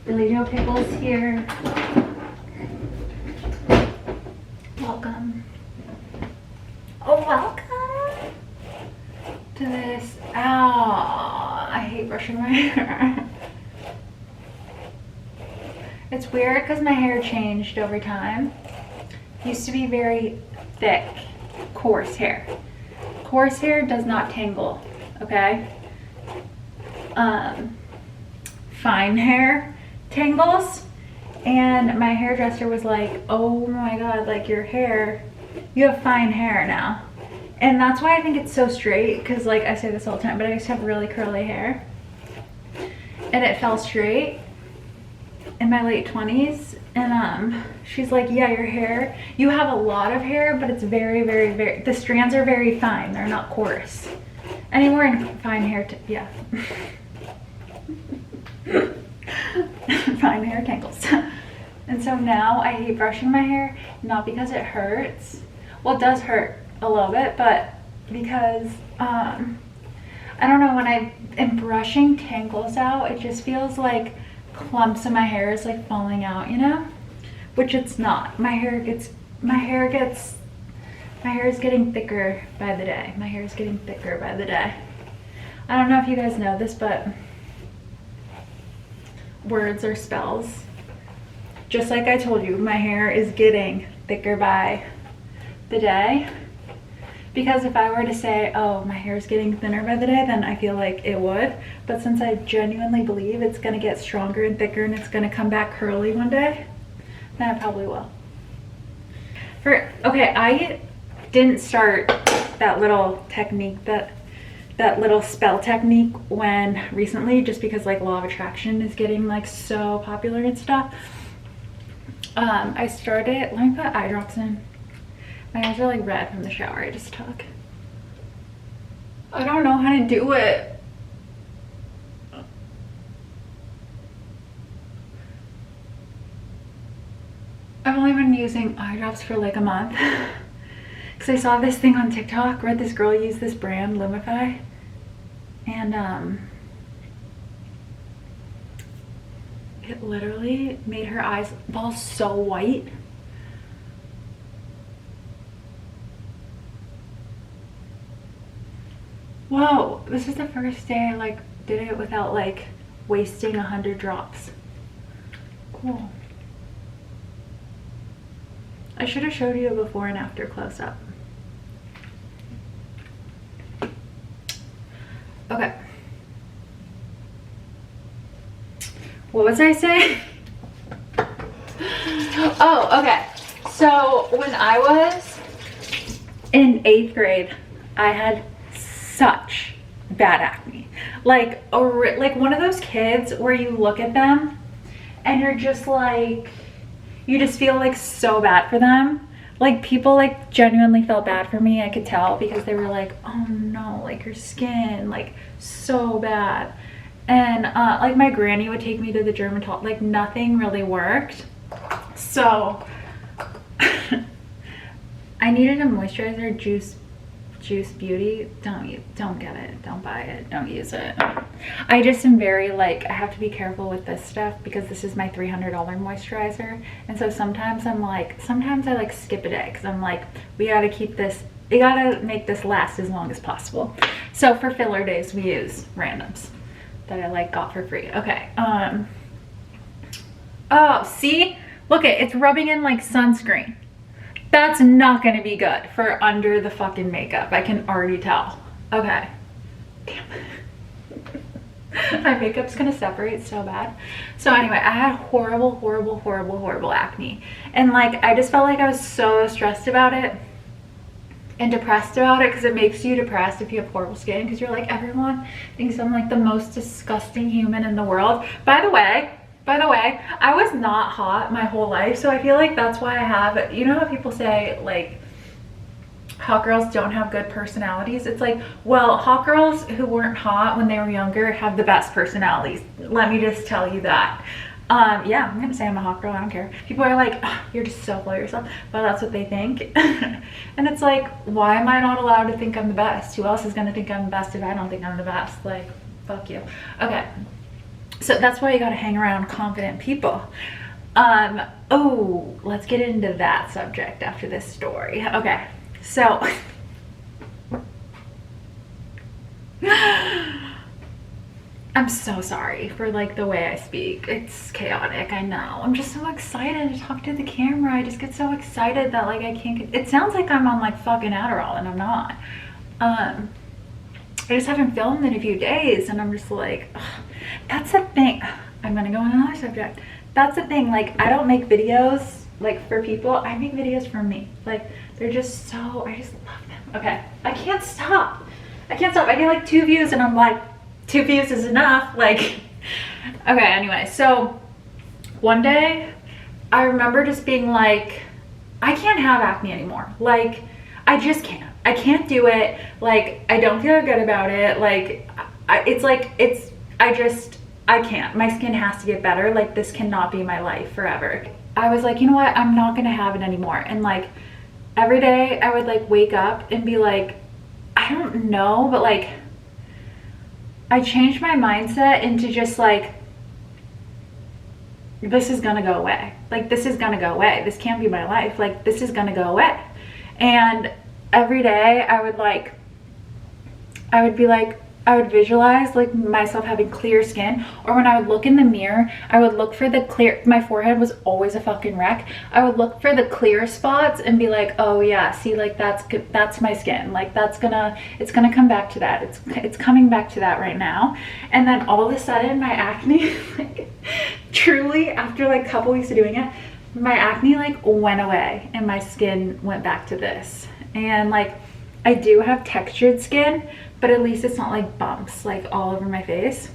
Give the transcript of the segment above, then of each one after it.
Billy Joe Pickles here. Welcome. Oh, welcome to this. Oh, I hate brushing my hair. It's weird because my hair changed over time. Used to be very thick, coarse hair. Coarse hair does not tangle, okay? Fine hair tangles, and my hairdresser was like, oh my god, like your hair, you have fine hair now. And that's why I think it's so straight, because like I say this all the time, but I used to have really curly hair and it fell straight in my late 20s. And she's like, yeah, your hair, you have a lot of hair, but it's very, very, very, the strands are very fine, they're not coarse anymore. And fine hair, yeah. Fine hair tangles. And so now I hate brushing my hair, not because it hurts. Well, it does hurt a little bit, but because I don't know, when I am brushing tangles out, it just feels like clumps of my hair is like falling out, you know? Which it's not. My hair is getting thicker by the day. My hair is getting thicker by the day. I don't know if you guys know this, but words or spells, just like I told you, my hair is getting thicker by the day. Because if I were to say, oh, my hair is getting thinner by the day, then I feel like it would. But since I genuinely believe it's gonna get stronger and thicker and it's gonna come back curly one day, then I probably will. Okay, I didn't start that little technique, that little spell technique when recently, just because like law of attraction is getting like so popular and stuff. I started, let me put eye drops in. My eyes are like red from the shower I just took. I don't know how to do it. I've only been using eye drops for like a month. Because I saw this thing on TikTok where this girl used this brand, Lumify. And it literally made her eyes ball so white. Whoa, this is the first day I like did it without like wasting 100 drops. Cool. I should have showed you a before and after close up. Okay. What was I saying? Oh, okay. So when I was in 8th grade, I had such bad acne. Like one of those kids where you look at them and you're just like, you just feel like so bad for them. Like people like genuinely felt bad for me. I could tell because they were like, oh no, like your skin, like so bad. And like my granny would take me to the dermatologist, like nothing really worked. So I needed a moisturizer, Juice Beauty. Don't get it, don't buy it, don't use it. I just am very like, I have to be careful with this stuff because this is my $300 moisturizer. And so sometimes I like skip a day because I'm like, we gotta keep this, we gotta make this last as long as possible. So for filler days, we use randoms that I like got for free. Okay, oh, see, look it's rubbing in like sunscreen. That's not gonna be good for under the fucking makeup. I can already tell. Okay. Damn. My makeup's gonna separate so bad. So anyway, I had horrible acne. And like, I just felt like I was so stressed about it and depressed about it because it makes you depressed if you have horrible skin because you're like, everyone thinks I'm like the most disgusting human in the world. By the way, I was not hot my whole life, so I feel like that's why I have, you know how people say like hot girls don't have good personalities? It's like, well, hot girls who weren't hot when they were younger have the best personalities. Let me just tell you that. Yeah, I'm gonna say I'm a hot girl, I don't care. People are like, oh, you're just so full of yourself, but that's what they think. And it's like, why am I not allowed to think I'm the best? Who else is gonna think I'm the best if I don't think I'm the best? Like, fuck you. Okay, So that's why you gotta hang around confident people. Oh, let's get into that subject after this story. Okay, so I'm so sorry for like the way I speak. It's chaotic, I know. I'm just so excited to talk to the camera. I just get so excited that like I can't, it sounds like I'm on like fucking Adderall and I'm not. I just haven't filmed in a few days and I'm just like, ugh. That's the thing. I'm gonna go on another subject. That's the thing, like I don't make videos like for people. I make videos for me. Like they're just so, I just love them. Okay, I can't stop. I can't stop. I get like 2 views and I'm like, 2 views is enough. Like, okay, anyway, so one day I remember just being like, I can't have acne anymore. Like, I just can't. I can't do it. Like, I don't feel good about it. Like, I can't. My skin has to get better. Like, this cannot be my life forever. I was like, you know what? I'm not gonna have it anymore. And like, every day I would like wake up and be like, I don't know, but like, I changed my mindset into just like, this is gonna go away. Like, this is gonna go away. This can't be my life. Like, this is gonna go away. And every day I would visualize like myself having clear skin, or when I would look in the mirror, I would look for the clear, my forehead was always a fucking wreck. I would look for the clear spots and be like, oh yeah, see, like that's good, that's my skin. Like it's gonna come back to that. It's coming back to that right now. And then all of a sudden my acne, like truly after like a couple weeks of doing it, my acne like went away and my skin went back to this. And like, I do have textured skin, but at least it's not like bumps like all over my face.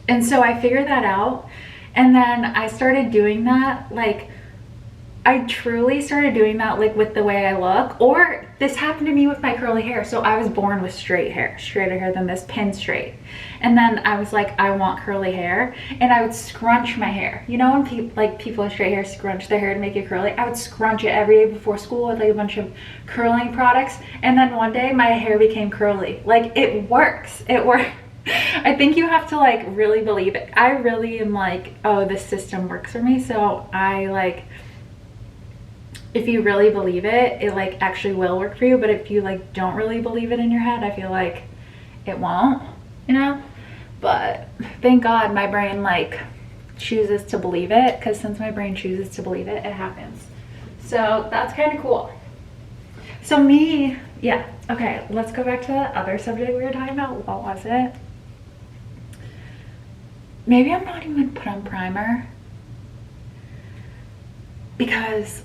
And so I figured that out, and then I started doing that. Like, I truly started doing that like with the way I look. Or this happened to me with my curly hair. So I was born with straighter hair than this, pin straight. And then I was like, I want curly hair, and I would scrunch my hair. You know, when people with straight hair scrunch their hair to make it curly, I would scrunch it every day before school with like a bunch of curling products. And then one day my hair became curly. Like, it works. It works. I think you have to like really believe it. I really am like, oh, this system works for me. So I like, if you really believe it, it like actually will work for you. But if you like don't really believe it in your head, I feel like it won't, you know. But thank God my brain like chooses to believe it, because since my brain chooses to believe it, it happens. So that's kind of cool. So me, yeah, okay, let's go back to the other subject we were talking about. What was it? Maybe I'm not even put on primer, because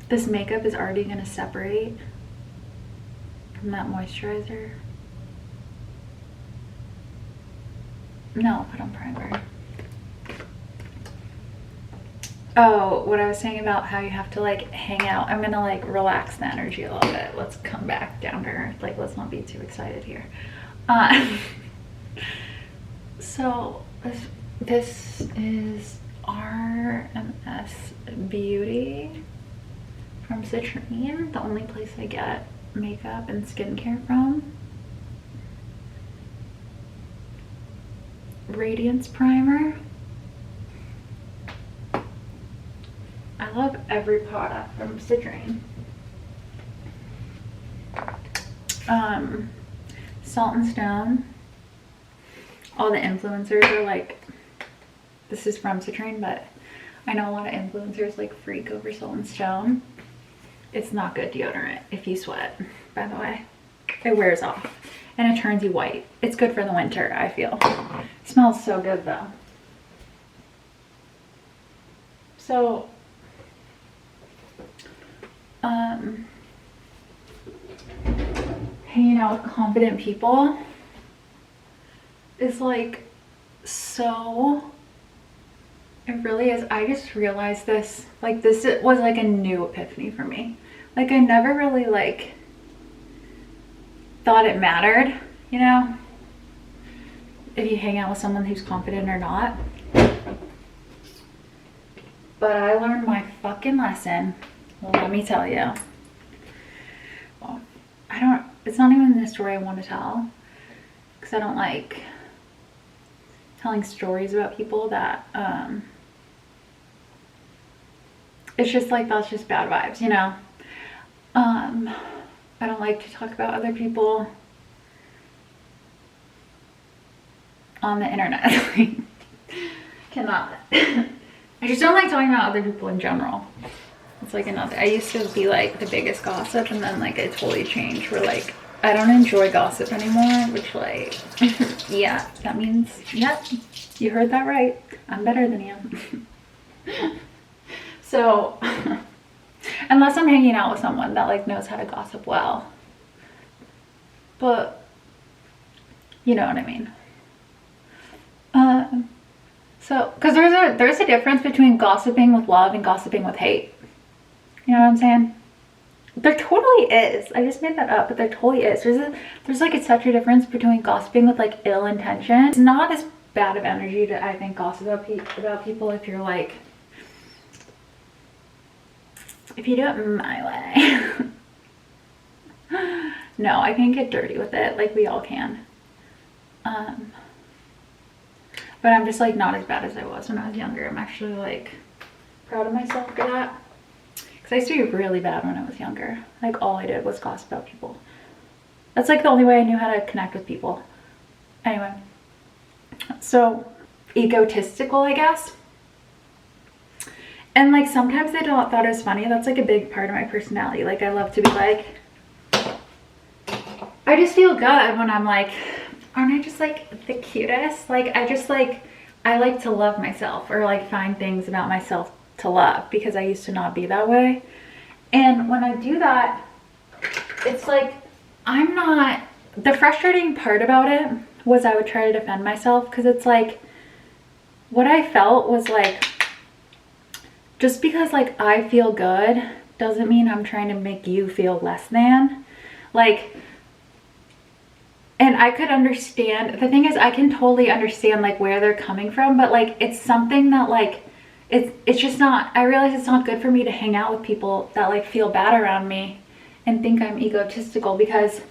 this makeup is already gonna separate from that moisturizer. No, I'll put on primer. Oh, what I was saying about how you have to like hang out. I'm gonna like relax the energy a little bit. Let's come back down to earth. Like, let's not be too excited here. So this is RMS Beauty from Citrine, the only place I get makeup and skincare from. Radiance Primer. I love every product from Citrine. Salt and Stone. All the influencers are like, this is from Citrine, but I know a lot of influencers like freak over Salt and Stone. It's not good deodorant if you sweat, by the way. It wears off and it turns you white. It's good for the winter, I feel. It smells so good though. So, hanging out with confident people is like so, it really is. I just realized this, like this was like a new epiphany for me. Like, I never really like thought it mattered, you know, if you hang out with someone who's confident or not. But I learned my fucking lesson. Well, let me tell you. Well, it's not even the story I want to tell. because I don't like telling stories about people that, it's just like, that's just bad vibes, you know? I don't like to talk about other people on the internet. Cannot. I just don't like talking about other people in general. It's like another, I used to be like the biggest gossip, and then like it totally changed where like I don't enjoy gossip anymore, which like yeah, that means, yep, you heard that right, I'm better than you. So unless I'm hanging out with someone that like knows how to gossip well, but you know what I mean. So because there's a difference between gossiping with love and gossiping with hate. You know what I'm saying? There totally is. I just made that up, but there totally is. There's like such a difference between gossiping with like ill intention. It's not as bad of energy to, I think, gossip about people if you're like, if you do it my way. No, I can get dirty with it, like we all can. But I'm just like not as bad as I was when I was younger. I'm actually like proud of myself for that. Because I used to be really bad when I was younger. Like all I did was gossip about people. That's like the only way I knew how to connect with people. Anyway, so egotistical, I guess. And like sometimes I thought it was funny. That's like a big part of my personality. Like I love to be like, I just feel good when I'm like, aren't I just like the cutest? Like I like to love myself, or like find things about myself to love, because I used to not be that way. And when I do that, it's like I'm not, the frustrating part about it was I would try to defend myself, because it's like what I felt was like, just because like I feel good doesn't mean I'm trying to make you feel less than. Like, and I could understand, the thing is I can totally understand like where they're coming from, but like it's something that like it's just not, I realize it's not good for me to hang out with people that like feel bad around me and think I'm egotistical, because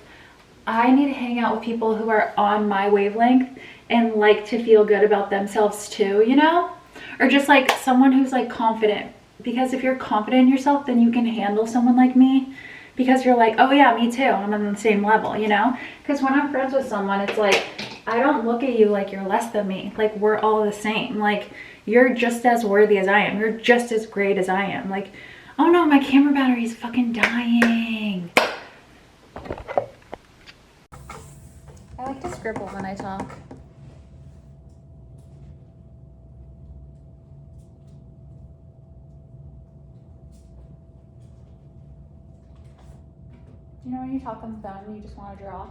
I need to hang out with people who are on my wavelength and like to feel good about themselves too, you know? Or just like someone who's like confident, because if you're confident in yourself, then you can handle someone like me, because you're like, oh yeah, me too, I'm on the same level, you know? Because when I'm friends with someone, it's like, I don't look at you like you're less than me. Like we're all the same. Like you're just as worthy as I am. You're just as great as I am. Like, oh no, my camera battery is fucking dying. I like to scribble when I talk. You know when you talk on the phone and you just want to draw?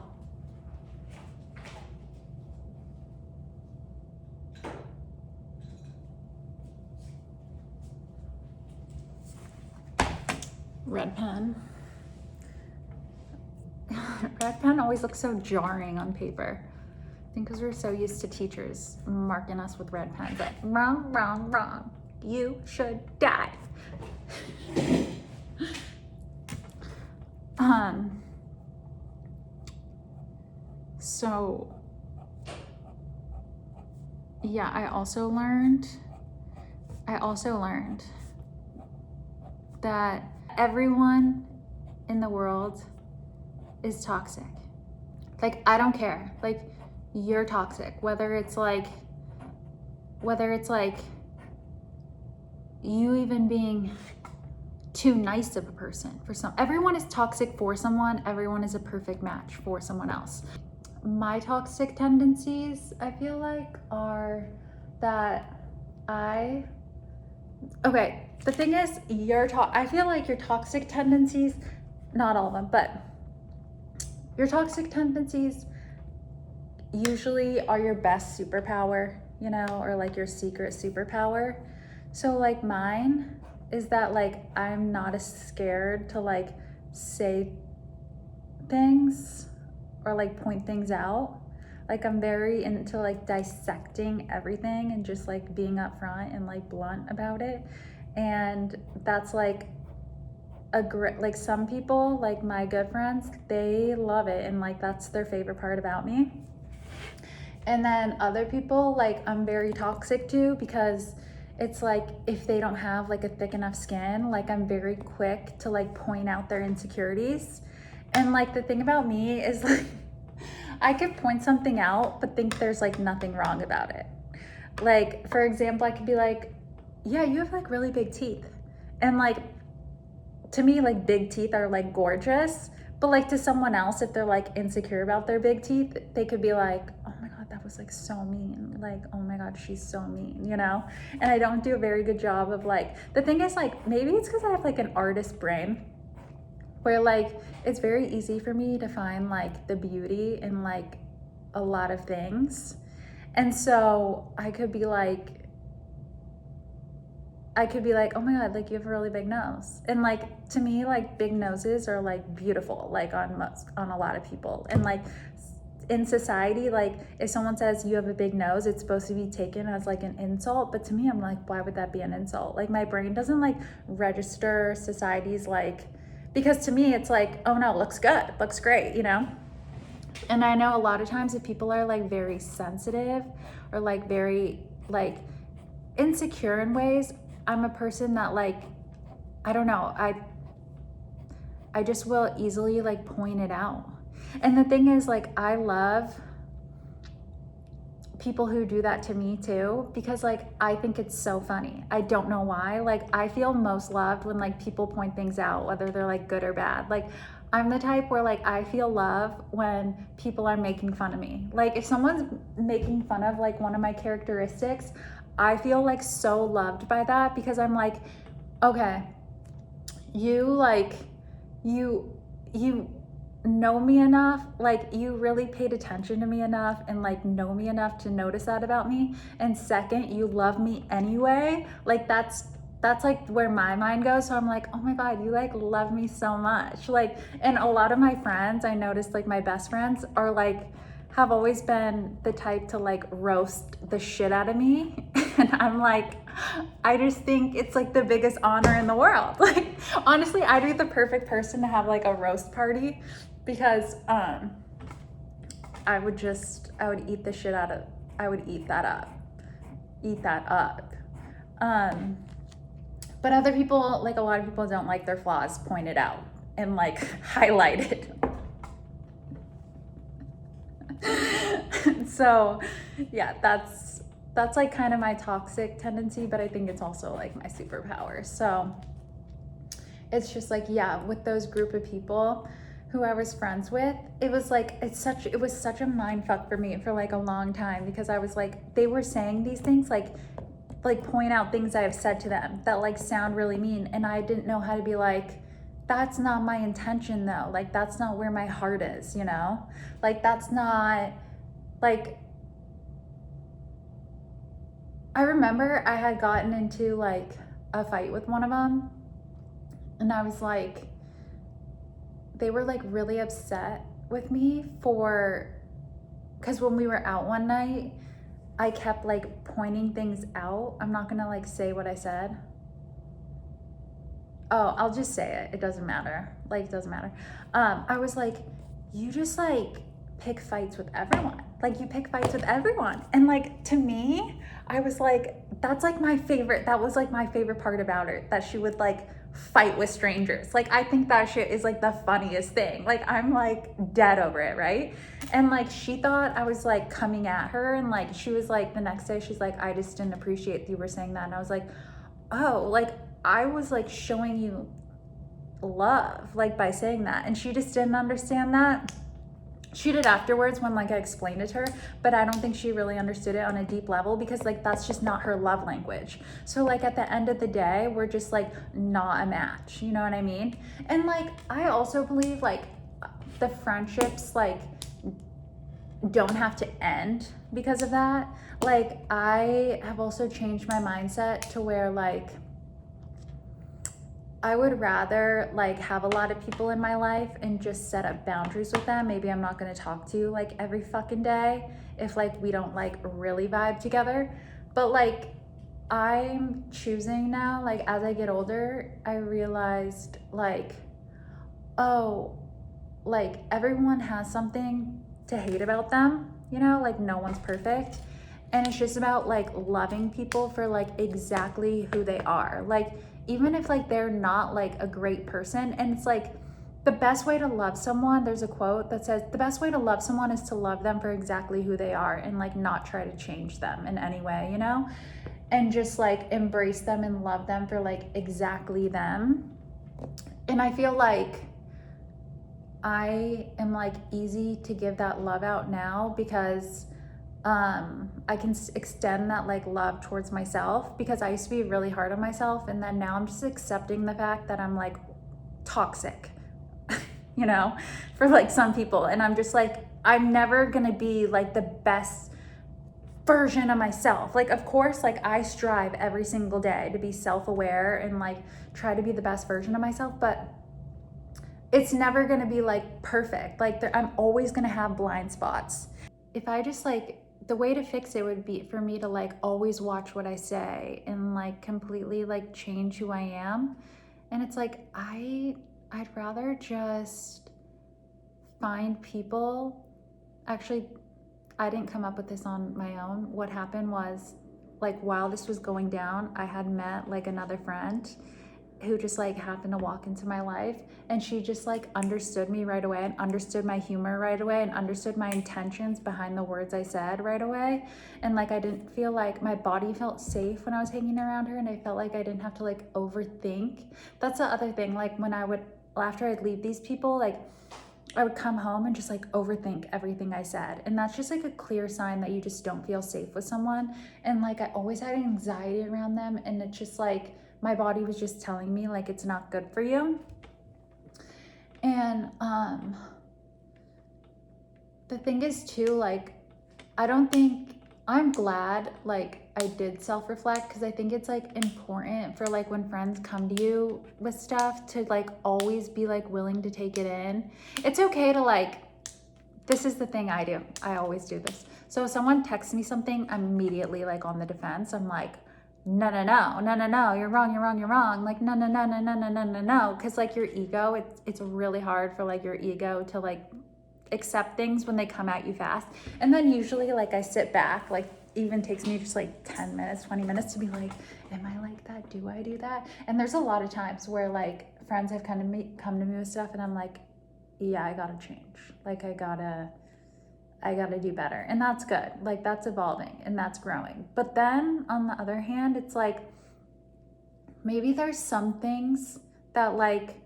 Red pen. Red pen always looks so jarring on paper. I think because we're so used to teachers marking us with red pens. Like, wrong, wrong, wrong. You should die. So yeah, I also learned that everyone in the world is toxic. Like, I don't care. Like, you're toxic. Whether it's like you even being too nice of a person for some, everyone is toxic for someone. Everyone is a perfect match for someone else. My toxic tendencies, I feel like, are that okay, the thing is, I feel like your toxic tendencies, not all of them, but your toxic tendencies usually are your best superpower, you know, or like your secret superpower. So like mine is that like I'm not as scared to like say things or like point things out. Like I'm very into like dissecting everything and just like being upfront and like blunt about it. And that's like a great, like some people, like my good friends, they love it, and like that's their favorite part about me. And then other people, like, I'm very toxic to, because it's like if they don't have like a thick enough skin, like I'm very quick to like point out their insecurities. And like the thing about me is like I could point something out but think there's like nothing wrong about it. Like, for example, I could be like, yeah, you have like really big teeth. And like, to me, like big teeth are like gorgeous. But like to someone else, if they're like insecure about their big teeth, they could be like, oh my God, that was like so mean. Like, oh my God, she's so mean, you know? And I don't do a very good job of like, the thing is like, maybe it's because I have like an artist brain where like, it's very easy for me to find like the beauty in like a lot of things. And so I could be like, oh my God, like you have a really big nose. And like, to me, like big noses are like beautiful, like on a lot of people. And like in society, like if someone says you have a big nose, it's supposed to be taken as like an insult. But to me, I'm like, why would that be an insult? Like my brain doesn't like register society's like, because to me, it's like, oh no, looks good, looks great, you know? And I know a lot of times if people are like very sensitive or like very like insecure in ways, I'm a person that like, I don't know, I just will easily like point it out. And the thing is like, I love people who do that to me too, because like, I think it's so funny. I don't know why. Like, I feel most loved when like people point things out, whether they're like good or bad. Like, I'm the type where like, I feel love when people are making fun of me. Like if someone's making fun of like one of my characteristics, I feel like so loved by that, because I'm like, okay, you like, you know me enough, like you really paid attention to me enough and like know me enough to notice that about me. And second, you love me anyway. Like that's like where my mind goes. So I'm like, oh my God, you like love me so much. Like, and a lot of my friends, I noticed like my best friends are like, have always been the type to like roast the shit out of me. And I'm like, I just think it's like the biggest honor in the world. Like, honestly, I'd be the perfect person to have like a roast party, because I would eat the shit out of, I would eat that up. But other people, like a lot of people don't like their flaws pointed out and like highlighted. So yeah, that's like kind of my toxic tendency, but I think it's also like my superpower. So it's just like, yeah, with those group of people who I was friends with, it was like, it was such a mind fuck for me for like a long time, because I was like, they were saying these things like point out things I have said to them that like sound really mean, and I didn't know how to be like, that's not my intention though. Like that's not where my heart is, you know? Like that's not like, I remember I had gotten into like a fight with one of them, and I was like, they were like really upset with me because when we were out one night, I kept like pointing things out. I'm not gonna like say what I said. Oh, I'll just say it. It doesn't matter. Like, it doesn't matter. I was like, you just like pick fights with everyone. Like you pick fights with everyone. And like, to me, I was like, that's like my favorite. That was like my favorite part about her, that she would like fight with strangers. Like, I think that shit is like the funniest thing. Like, I'm like dead over it, right? And like, she thought I was like coming at her, and like, she was like, the next day, she's like, I just didn't appreciate you were saying that. And I was like, oh, like, I was like showing you love, like by saying that. And she just didn't understand that. She did afterwards when like I explained it to her, but I don't think she really understood it on a deep level, because like that's just not her love language. So like at the end of the day, we're just like not a match, you know what I mean? And like, I also believe like the friendships like don't have to end because of that. Like, I have also changed my mindset to where like, I would rather like have a lot of people in my life and just set up boundaries with them. Maybe I'm not going to talk to you like every fucking day if like we don't like really vibe together. But like, I'm choosing now, like as I get older, I realized like, oh, like everyone has something to hate about them. you know, like no one's perfect. And it's just about like loving people for like exactly who they are. Like, even if like they're not like a great person, and it's like the best way to love someone, there's a quote that says the best way to love someone is to love them for exactly who they are and like not try to change them in any way, you know? And just like embrace them and love them for like exactly them. And I feel like I am like easy to give that love out now because I can extend that like love towards myself, because I used to be really hard on myself, and then now I'm just accepting the fact that I'm like toxic, you know, for like some people. And I'm just like, I'm never gonna be like the best version of myself. Like, of course, like I strive every single day to be self-aware and like try to be the best version of myself, but it's never gonna be like perfect. Like I'm always gonna have blind spots. If I just like, the way to fix it would be for me to like always watch what I say and like completely like change who I am. And it's like, I'd rather just find people. Actually, I didn't come up with this on my own. What happened was, like, while this was going down, I had met like another friend who just like happened to walk into my life, and she just like understood me right away and understood my humor right away and understood my intentions behind the words I said right away. And like I didn't feel like, my body felt safe when I was hanging around her, and I felt like I didn't have to like overthink. That's the other thing, like when I would, after I'd leave these people, like I would come home and just like overthink everything I said. And that's just like a clear sign that you just don't feel safe with someone. And like I always had anxiety around them, and it's just like my body was just telling me like it's not good for you. And the thing is too, like I'm glad like I did self-reflect, because I think it's like important for like when friends come to you with stuff to like always be like willing to take it in. It's okay to like, this is the thing I do. I always do this. So if someone texts me something, I'm immediately like on the defense. I'm like, no, you're wrong. Like, no. Cause like your ego, it's really hard for like your ego to like accept things when they come at you fast. And then usually like I sit back, like even takes me just like 10 minutes, 20 minutes to be like, am I like that? Do I do that? And there's a lot of times where like friends have come to me with stuff, and I'm like, yeah, I gotta change. Like I gotta do better. And that's good. Like that's evolving and that's growing. But then on the other hand, it's like, maybe there's some things that like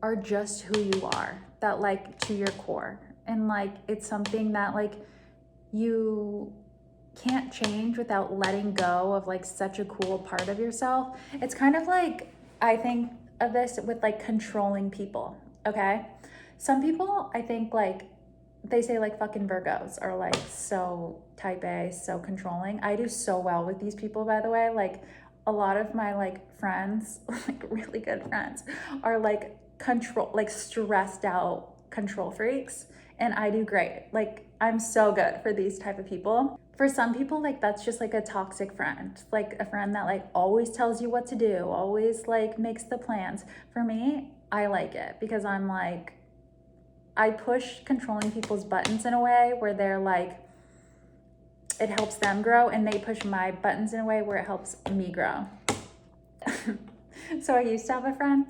are just who you are, that like to your core. And like, it's something that like you can't change without letting go of like such a cool part of yourself. It's kind of like, I think of this with like controlling people. Okay. Some people, I think like, they say like fucking Virgos are like so type A, so controlling. I do so well with these people, by the way. Like a lot of my like friends, like really good friends, are like stressed out control freaks, and I do great. Like I'm so good for these type of people. For some people, like that's just like a toxic friend, like a friend that like always tells you what to do, always like makes the plans. For me, I like it because I'm like, I push controlling people's buttons in a way where they're like, it helps them grow, and they push my buttons in a way where it helps me grow. So I used to have a friend,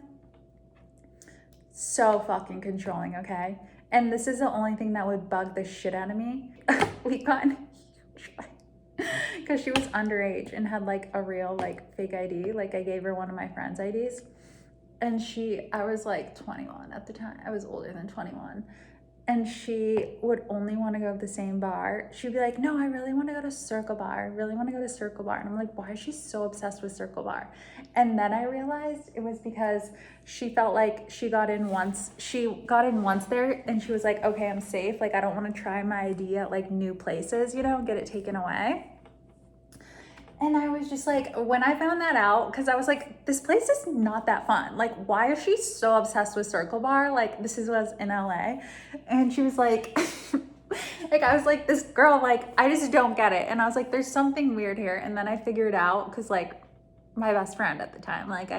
so fucking controlling, okay? And this is the only thing that would bug the shit out of me. We got in a huge fight because she was underage and had like a real like fake ID. Like I gave her one of my friend's IDs. And I was like 21 at the time. I was older than 21. And she would only want to go to the same bar. She'd be like, no, I really want to go to Circle Bar. I really want to go to Circle Bar. And I'm like, why is she so obsessed with Circle Bar? And then I realized it was because she felt like she got in once there, and she was like, okay, I'm safe. Like, I don't want to try my ID at like new places, you know, and get it taken away. And I was just like, when I found that out, because I was like, this place is not that fun. Like, why is she so obsessed with Circle Bar? Like, was in LA. And she was like, like, I was like, this girl, like, I just don't get it. And I was like, there's something weird here. And then I figured out, because like my best friend at the time, like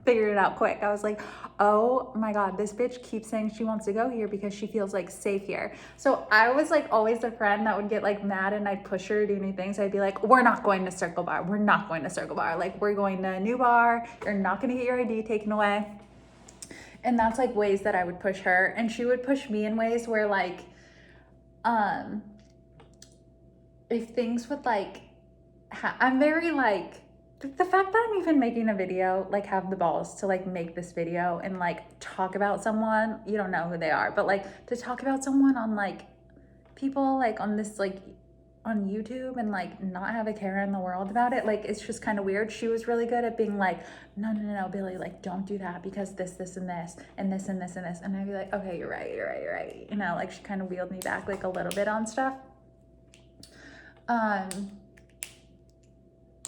figured it out quick. I was like, oh my God, this bitch keeps saying she wants to go here because she feels like safe here. So I was like always the friend that would get like mad and I'd push her to do new things. I'd be like, we're not going to Circle Bar. We're not going to Circle Bar. Like, we're going to a new bar. You're not going to get your ID taken away. And that's like ways that I would push her. And she would push me in ways where like, if things would like, I'm very like, the fact that I'm even making a video, like have the balls to like make this video and like talk about someone, you don't know who they are, but like to talk about someone on like people like on this like on YouTube and like not have a care in the world about it, like it's just kind of weird. She was really good at being like, no, Billy, like don't do that because this and this and this and this and this. And I'd be like, okay, you're right. You know, like she kind of wheeled me back like a little bit on stuff.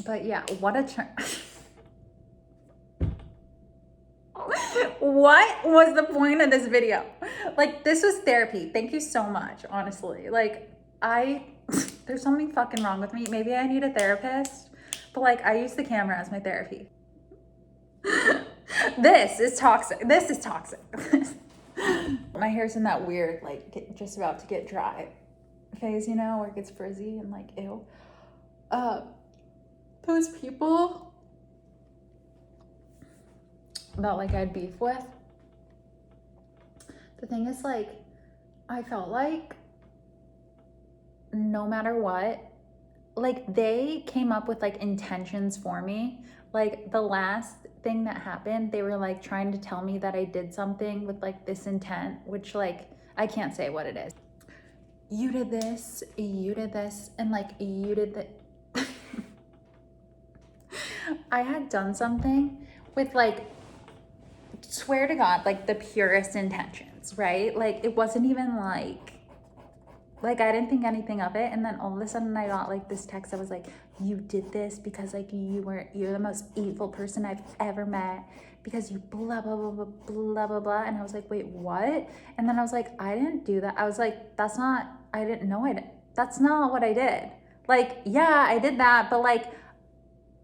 But yeah, what a what was the point of this video? Like, this was therapy. Thank you so much, honestly. Like, there's something fucking wrong with me. Maybe I need a therapist, but like, I use the camera as my therapy. This is toxic. My hair's in that weird, like, just about to get dry phase, you know, where it gets frizzy and like, ew. Those people that like I had beef with, the thing is like, I felt like no matter what, like they came up with like intentions for me. Like the last thing that happened, they were like trying to tell me that I did something with like this intent, which like, I can't say what it is. You did this, and like you did that. I had done something with like, swear to God, like the purest intentions, right? Like it wasn't even like I didn't think anything of it. And then all of a sudden I got like this text that was like, you did this because like you're the most evil person I've ever met because you blah, blah, blah, blah, blah, blah, blah. And I was like, wait, what? And then I was like, I didn't do that. I was like, that's not what I did. Like, yeah, I did that, but like,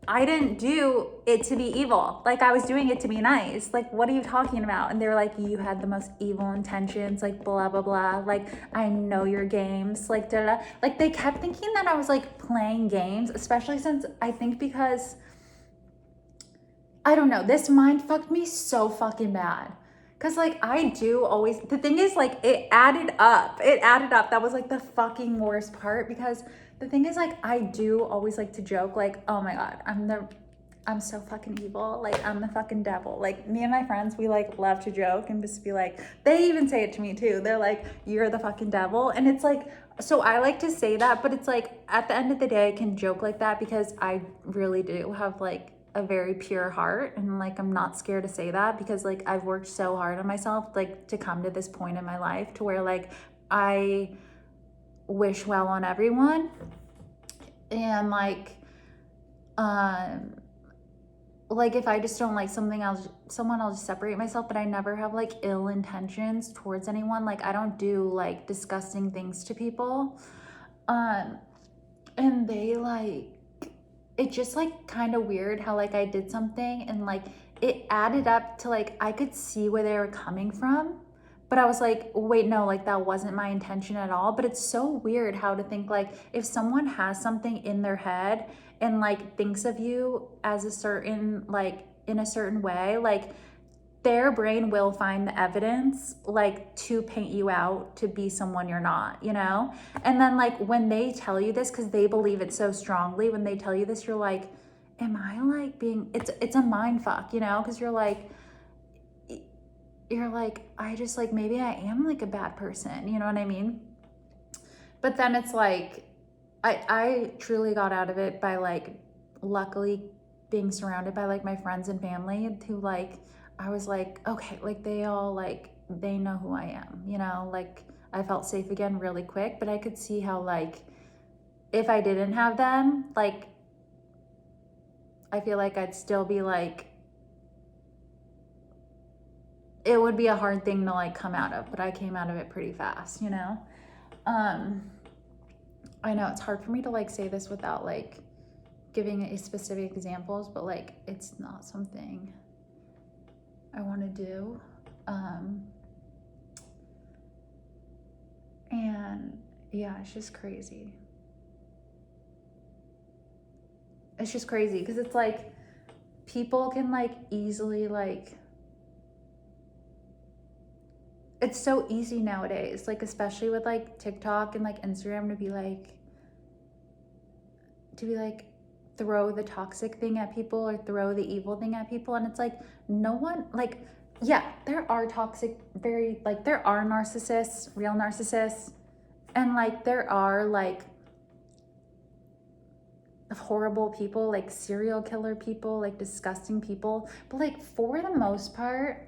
I didn't do it to be evil. Like I was doing it to be nice. Like, what are you talking about? And they were like, you had the most evil intentions, like blah, blah, blah. Like, I know your games, like da, da, da. Like they kept thinking that I was like playing games, especially since I think because, I don't know, this mind fucked me so fucking bad. Cause like I do always, the thing is like it added up. That was like the fucking worst part because the thing is like I do always like to joke like, oh my God, I'm so fucking evil. Like I'm the fucking devil. Like me and my friends, we like love to joke and just be like, they even say it to me too. They're like, you're the fucking devil. And it's like, so I like to say that, but it's like at the end of the day, I can joke like that because I really do have like a very pure heart, and like I'm not scared to say that because like I've worked so hard on myself like to come to this point in my life to where like I wish well on everyone, and like if I just don't like someone, I'll just separate myself, but I never have like ill intentions towards anyone. Like I don't do like disgusting things to people, and they like, it's just like kind of weird how like I did something and like it added up to like I could see where they were coming from, but I was like, wait, no, like that wasn't my intention at all. But it's so weird how to think like if someone has something in their head and like thinks of you as a certain like in a certain way, like their brain will find the evidence like to paint you out to be someone you're not, you know? And then like when they tell you this, because they believe it so strongly, when they tell you this, you're like, am I like being, it's a mind fuck, you know? Because you're like, I just like, maybe I am like a bad person, you know what I mean? But then it's like, I truly got out of it by like, luckily being surrounded by like my friends and family who like, I was like, okay, like they all like, they know who I am, you know, like I felt safe again really quick, but I could see how like, if I didn't have them, like, I feel like I'd still be like, it would be a hard thing to like come out of, but I came out of it pretty fast, you know? I know it's hard for me to like say this without like giving a specific examples, but like, it's not something I want to do. And yeah, it's just crazy. It's just crazy because it's like people can like easily like, it's so easy nowadays, like especially with like TikTok and like Instagram to be like throw the toxic thing at people or throw the evil thing at people. And it's like no one, like, yeah, there are toxic, very like there are narcissists, real narcissists, and like there are like horrible people, like serial killer people, like disgusting people. But like for the most part,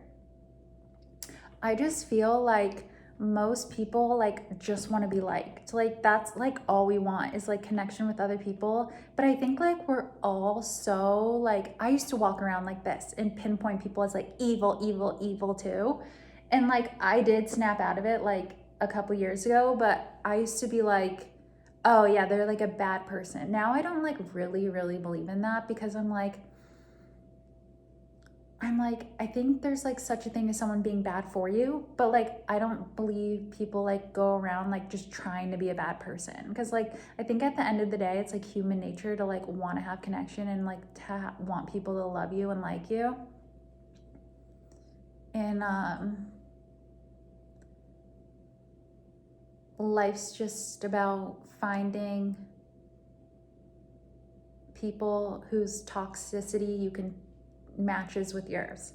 I just feel like most people like just want to be liked. Like that's like all we want is like connection with other people. But I think like we're all so like, I used to walk around like this and pinpoint people as like evil, evil, evil too. And like I did snap out of it like a couple years ago, but I used to be like, oh yeah, they're like a bad person. Now I don't like really, really believe in that because I'm like, I think there's like such a thing as someone being bad for you, but like, I don't believe people like go around like just trying to be a bad person. Cause like, I think at the end of the day, it's like human nature to like want to have connection and like to want people to love you and like you. And life's just about finding people whose toxicity you can matches with yours.